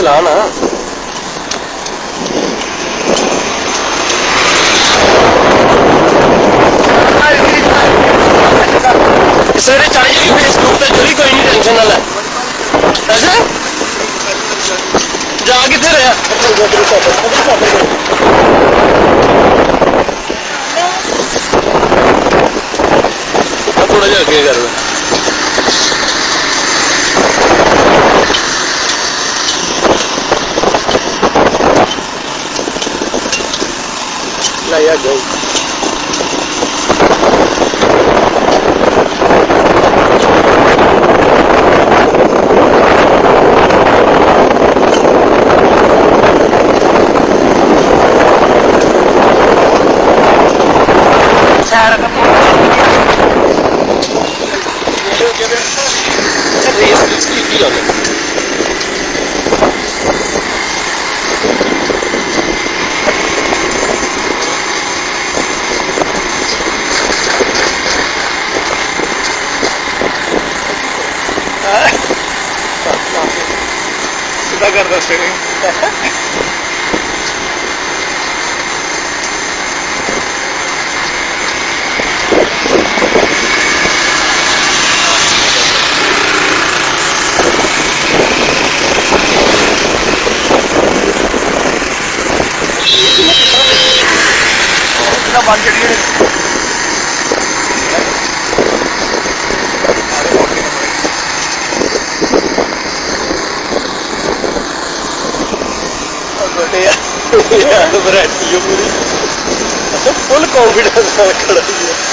चला ना सवेरे चढ़ जाएगी फेसबुक पे चली कोई नहीं टेंशन ना ले ऐसे जा किधर है थोड़ा जा के कर लाया गई करता स्टेरिंग बन चढ़ी फुल कॉन्फिडेंस खड़ा